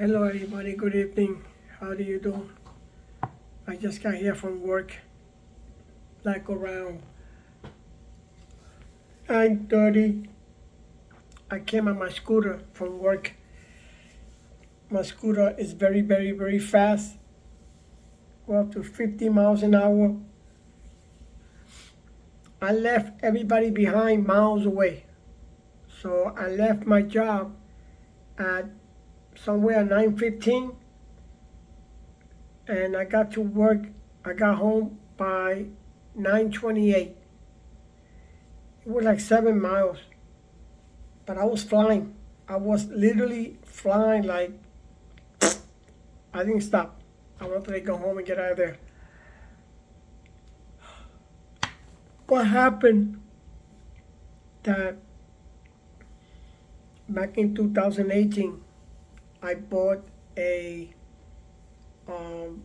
Hello everybody, good evening. How do you do? I just got here from work, like around 9:30. I came on my scooter from work. My scooter is very, very, very fast. Go up to 50 miles an hour. I left everybody behind miles away. So I left my job at somewhere 9:15 and I got to work. I got home by 9:28. It was like 7 miles, but I was flying. I was literally flying like I didn't stop. I wanted to go home and get out of there. What happened that back in 2018, I bought um,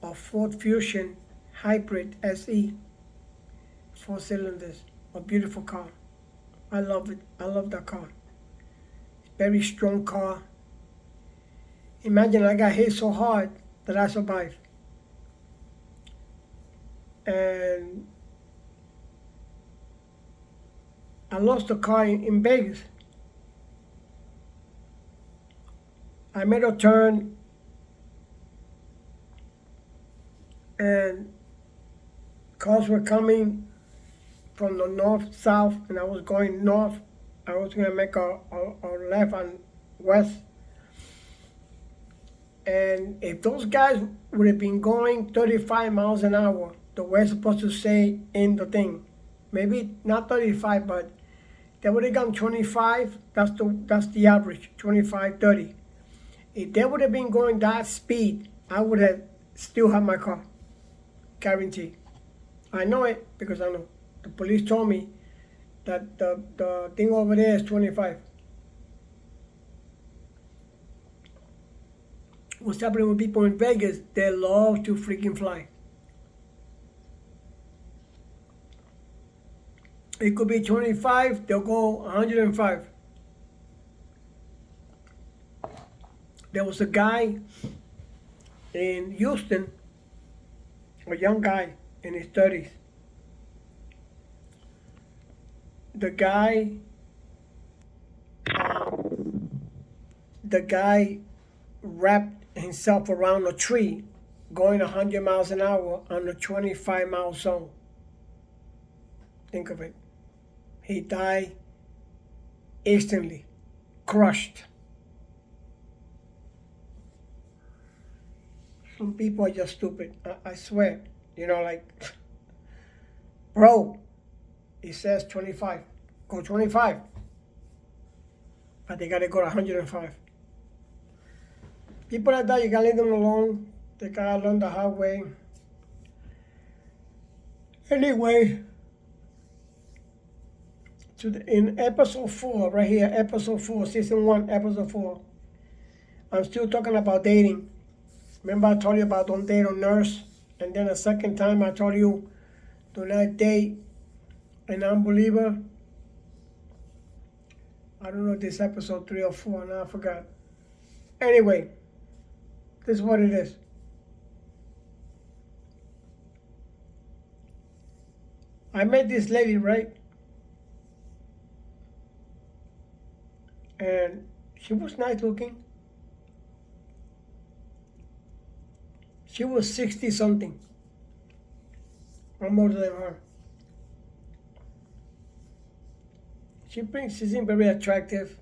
a Ford Fusion Hybrid SE, 4 cylinders, a beautiful car. I love it. I love that car. Very strong car. Imagine I got hit so hard that I survived. And I lost the car in Vegas. I made a turn and cars were coming from the north south and I was going north. I was gonna make a left and west. And if those guys would have been going 35 miles an hour, the way it's supposed to say in the thing, maybe not 35, but they would have gone 25. That's the average, 25, 30. If they would have been going that speed, I would have still had my car, guaranteed. I know it because I know. The police told me that the thing over there is 25. What's happening with people in Vegas? They love to freaking fly. It could be 25, they'll go 105. There was a guy in Houston, a young guy in his 30s. The guy, the guy wrapped himself around a tree going 100 miles an hour on a 25-mile zone. Think of it. He died instantly, crushed. Some people are just stupid. I swear. You know, like, bro, it says 25. Go 25. But they gotta go to 105. People like that, you gotta leave them alone. They gotta learn the hard way. Anyway, in episode 4, right here, episode 4, season 1, episode 4, I'm still talking about dating. Remember I told you about don't date a nurse? And then the second time I told you do not date an unbeliever. I don't know if this episode 3 or 4, now I forgot. Anyway, this is what it is. I met this lady, right? And she was nice looking. She was 60 something. I'm older than her. She seemed very attractive,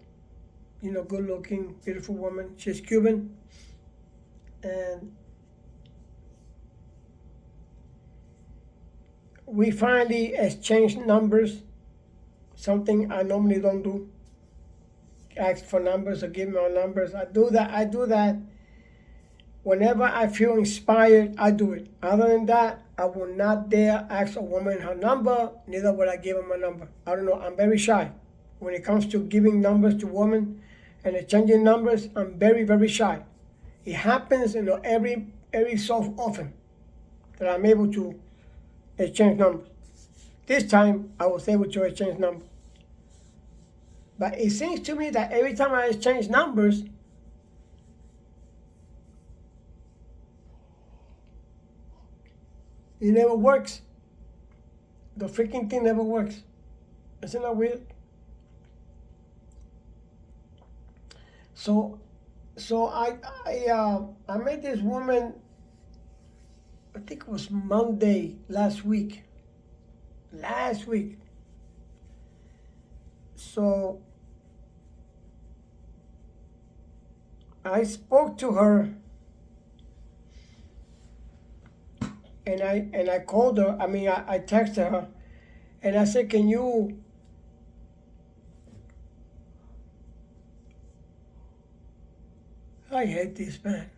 you know, good looking, beautiful woman. She's Cuban. And we finally exchanged numbers, something I normally don't do. Ask for numbers or give me my numbers. I do that. Whenever I feel inspired, I do it. Other than that, I will not dare ask a woman her number, neither will I give her my number. I don't know, I'm very shy. When it comes to giving numbers to women and exchanging numbers, I'm very, very shy. It happens, you know, every so often that I'm able to exchange numbers. This time, I was able to exchange numbers. But it seems to me that every time I exchange numbers, It never works. The freaking thing never works. Isn't that weird? So, I met this woman. I think it was Monday last week. Last week. So I spoke to her, and I called her. I mean, I texted her, and I said, "Can you?" I hate this man.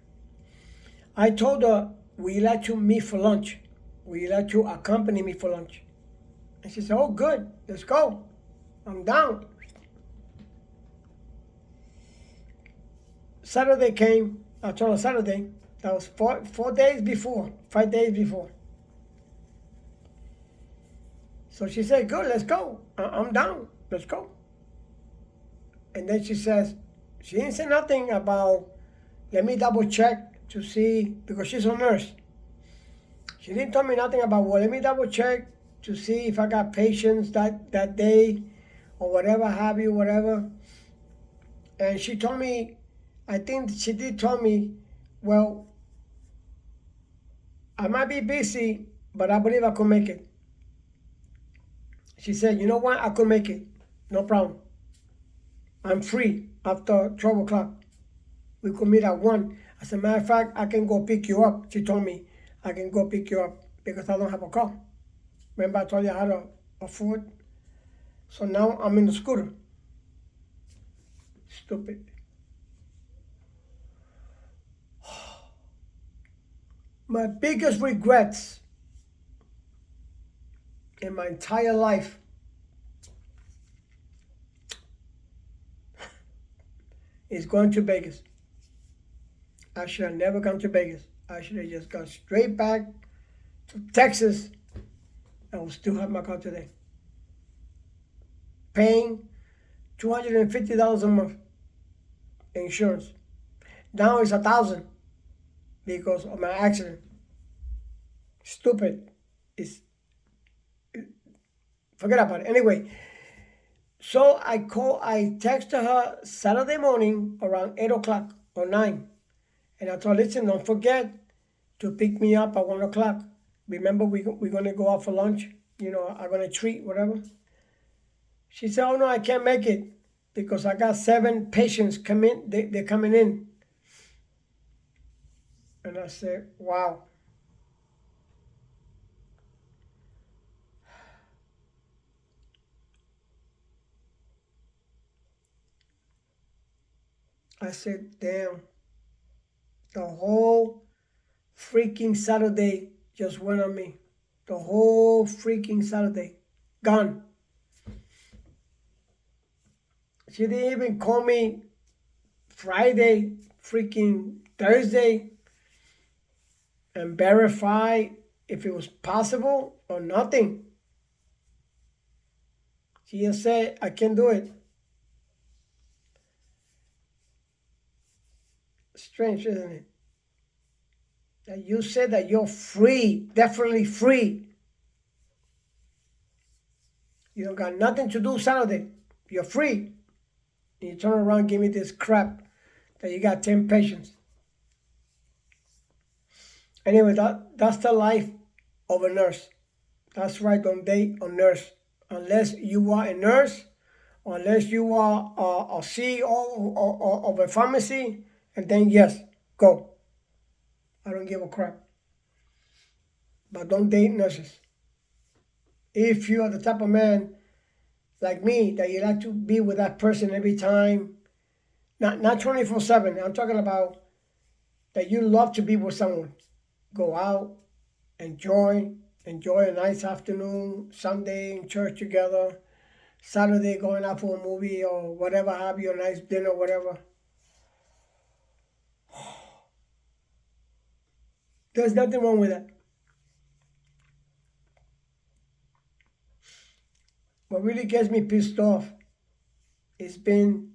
I told her, "Would you like to meet for lunch? Would you like to accompany me for lunch?" And she said, "Oh, good. Let's go. I'm down." Saturday came. I told her Saturday. That was 4 days before, 5 days before. So she said, "Good, let's go. I'm down. Let's go." And then she says, she didn't say nothing about, let me double check to see, because she's a nurse. She didn't tell me nothing about, well, let me double check to see if I got patients that day or whatever have you, whatever. And she told me, I think she did tell me, well, I might be busy, but I believe I could make it. She said, you know what, I could make it. No problem. I'm free after 12 o'clock. We could meet at 1. As a matter of fact, I can go pick you up. She told me I can go pick you up because I don't have a car. Remember I told you I had a Ford? So now I'm in the scooter. Stupid. My biggest regrets in my entire life is going to Vegas. I should have never gone to Vegas. I should have just gone straight back to Texas and would still have my car today. Paying $250 a month insurance. Now it's $1,000 because of my accident. Stupid. It's forget about it. Anyway, so I texted her Saturday morning around 8 o'clock or 9. And I told her, listen, don't forget to pick me up at 1 o'clock. Remember, we're going to go out for lunch. You know, I'm going to treat, whatever. She said, oh, no, I can't make it because I got 7 patients coming. They're coming in. And I said, wow. I said, damn. The whole freaking Saturday just went on me. The whole freaking Saturday. Gone. She didn't even call me Friday, freaking Thursday, and verify if it was possible or nothing. She just said, I can't do it. Strange, isn't it? That you said that you're free, definitely free. You don't got nothing to do Saturday. You're free. And you turn around and give me this crap that you got 10 patients. Anyway, that's the life of a nurse. That's right, don't date a nurse. Unless you are a nurse, or unless you are a CEO of a pharmacy, and then yes, go. I don't give a crap. But don't date nurses. If you are the type of man like me that you like to be with that person every time, not 24/7. I'm talking about that you love to be with someone. Go out, enjoy a nice afternoon, Sunday in church together, Saturday going out for a movie or whatever have you, a nice dinner, whatever. There's nothing wrong with that. What really gets me pissed off, it's been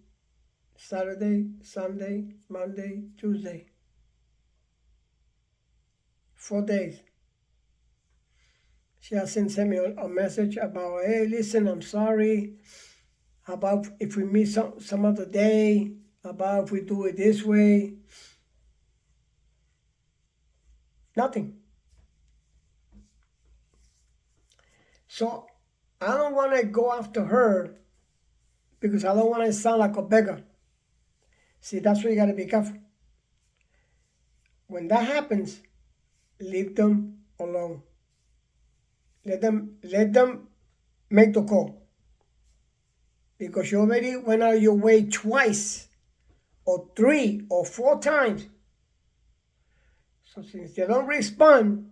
Saturday, Sunday, Monday, Tuesday. 4 days. She has sent me a message about, hey, listen, I'm sorry. How about if we meet some other day? How about if we do it this way? Nothing. So I don't want to go after her because I don't want to sound like a beggar. See, that's where you got to be careful. When that happens, leave them alone. Let them make the call. Because you already went out of your way twice or 3 or 4 times. So since they don't respond,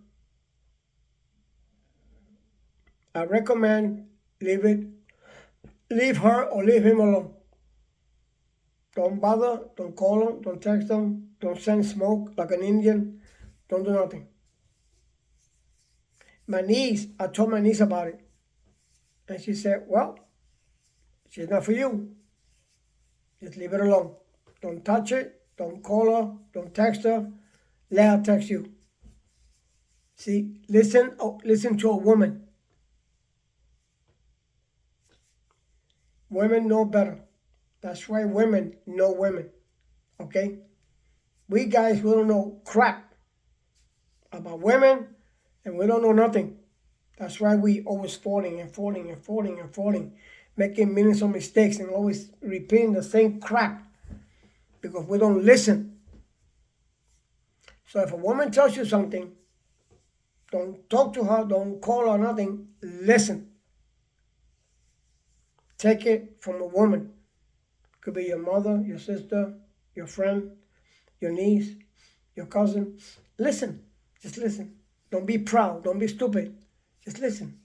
I recommend leave her or leave him alone. Don't bother, don't call them, don't text them, don't send smoke like an Indian, don't do nothing. I told my niece about it. And she said, well, she's not for you. Just leave it alone. Don't touch it, don't call her, don't text her, let her text you. See, listen to a woman. Women know better. That's why women know women, okay? We guys, we don't know crap about women, and we don't know nothing. That's why we always falling, making millions of mistakes and always repeating the same crap because we don't listen. So if a woman tells you something, don't talk to her, don't call her, nothing. Listen. Take it from a woman. Could be your mother, your sister, your friend, your niece, your cousin. Listen. Just listen. Don't be proud. Don't be stupid. Just listen.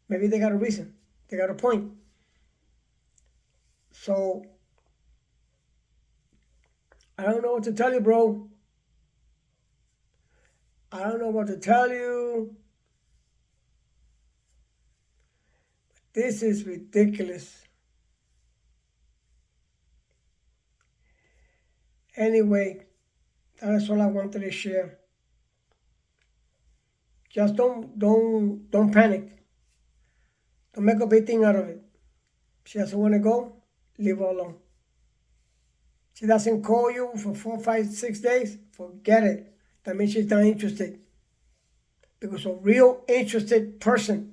Maybe they got a reason. They got a point. So, I don't know what to tell you, bro. I don't know what to tell you. This is ridiculous. Anyway, that's all I wanted to share. Just don't panic. Don't make a big thing out of it. She doesn't want to go, leave her alone. She doesn't call you for 4, 5, 6 days, forget it. That means she's not interested. Because a real interested person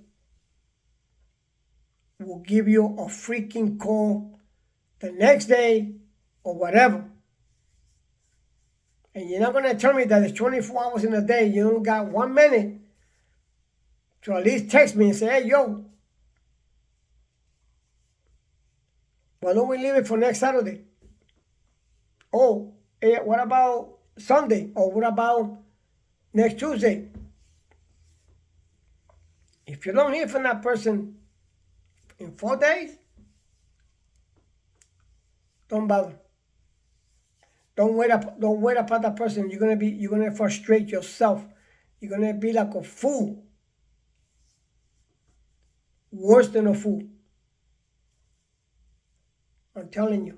will give you a freaking call the next day or whatever. And you're not going to tell me that it's 24 hours in a day. You don't got 1 minute to at least text me and say, hey, yo, why don't we leave it for next Saturday? Oh, hey, what about Sunday? Or what about next Tuesday? If you don't hear from that person in 4 days, don't bother. Don't wait upon that person. You're gonna frustrate yourself. You're gonna be like a fool. Worse than a fool. I'm telling you.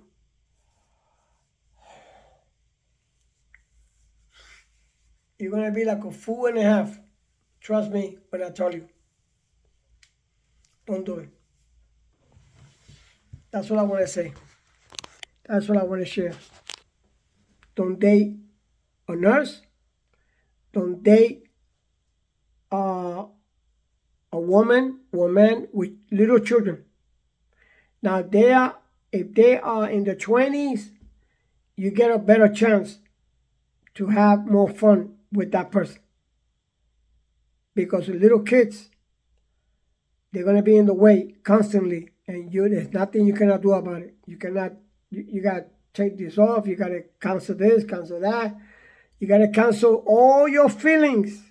You're gonna be like a fool and a half. Trust me when I tell you. Don't do it. That's what I want to say. That's what I want to share. Don't date a nurse. Don't date a woman or man with little children. Now, if they are in the 20s, you get a better chance to have more fun with that person. Because the little kids, they're going to be in the way constantly, and there's nothing you cannot do about it. You got to take this off. You got to cancel this, cancel that. You got to cancel all your feelings.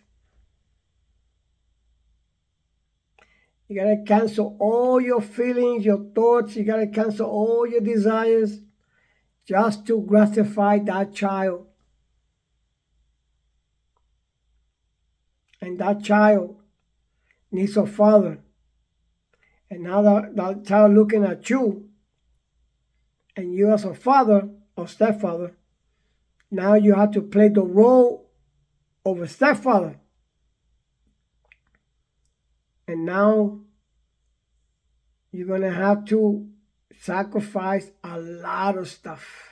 You got to cancel all your feelings, your thoughts. You got to cancel all your desires just to gratify that child. And that child needs a father. And now that child looking at you, and you as a father or stepfather, now you have to play the role of a stepfather. And now you're going to have to sacrifice a lot of stuff.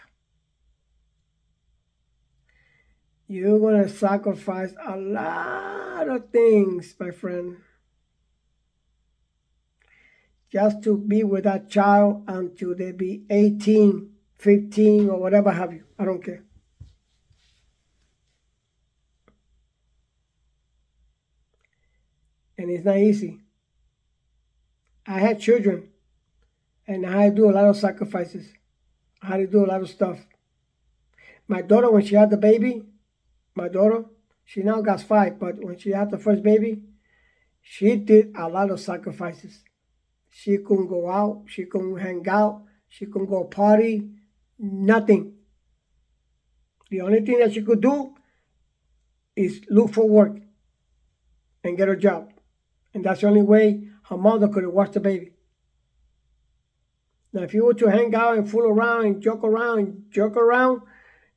You're going to sacrifice a lot of things, my friend, just to be with that child until they be 18, 15, or whatever have you. I don't care. And it's not easy. I had children, and I had to do a lot of sacrifices. I had to do a lot of stuff. My daughter, when she had the baby, she now got 5, but when she had the first baby, she did a lot of sacrifices. She couldn't go out. She couldn't hang out. She couldn't go party. Nothing. The only thing that she could do is look for work and get a job. And that's the only way her mother could have watched the baby. Now, if you were to hang out and fool around and joke around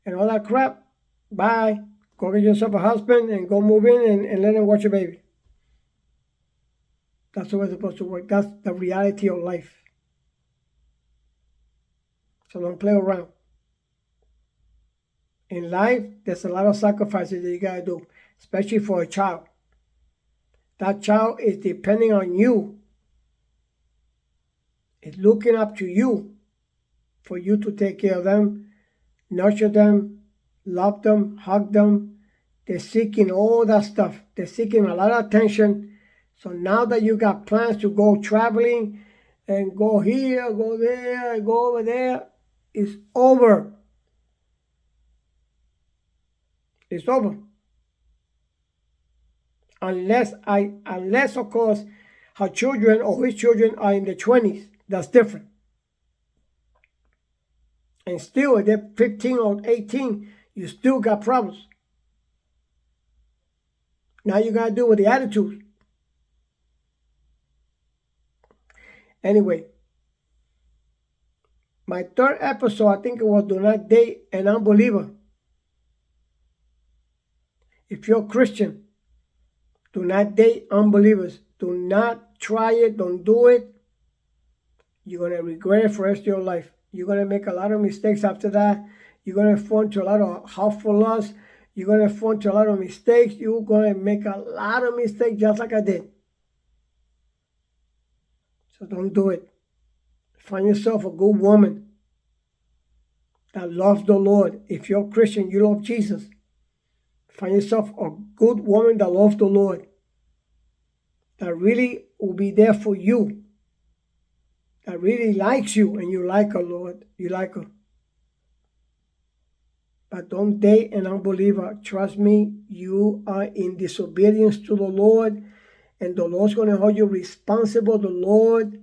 and all that crap, bye. Go get yourself a husband and go move in and let him watch your baby. That's the way it's supposed to work. That's the reality of life. So don't play around. In life, there's a lot of sacrifices that you got to do, especially for a child. That child is depending on you. It's looking up to you for you to take care of them, nurture them, love them, hug them. They're seeking all that stuff. They're seeking a lot of attention. So now that you got plans to go traveling and go here, go there, go over there, it's over. It's over. Unless, of course, her children or his children are in their 20s. That's different. And still, if they're 15 or 18, you still got problems. Now you got to deal with the attitude. Anyway, my third episode, I think it was Do Not Date an Unbeliever. If you're a Christian, do not date unbelievers. Do not try it. Don't do it. You're going to regret it for the rest of your life. You're going to make a lot of mistakes after that. You're going to fall into a lot of harmful lust. You're going to fall into a lot of mistakes. You're going to make a lot of mistakes just like I did. So don't do it. Find yourself a good woman that loves the Lord. If you're a Christian, you love Jesus. Find yourself a good woman that loves the Lord, that really will be there for you, that really likes you, and you like her, Lord. You like her. But don't date an unbeliever. Trust me, you are in disobedience to the Lord, and the Lord's going to hold you responsible. The Lord's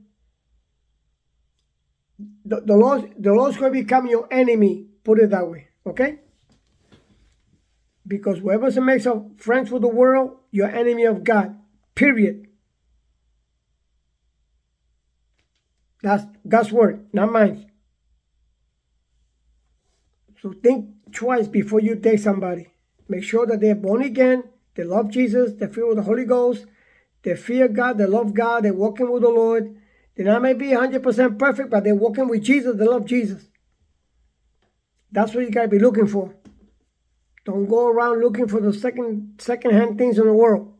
going to become your enemy. Put it that way, okay? Because whoever makes friends with the world, you're enemy of God. Period. That's God's word, not mine. So think twice before you date somebody. Make sure that they're born again, they love Jesus, they're filled with the Holy Ghost, they fear God, they love God, they're walking with the Lord. They not may be 100% perfect, but they're walking with Jesus, they love Jesus. That's what you got to be looking for. Don't go around looking for the second-hand things in the world.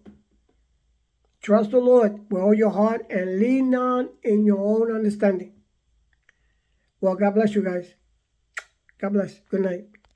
Trust the Lord with all your heart and lean not in your own understanding. Well, God bless you guys. God bless. Good night.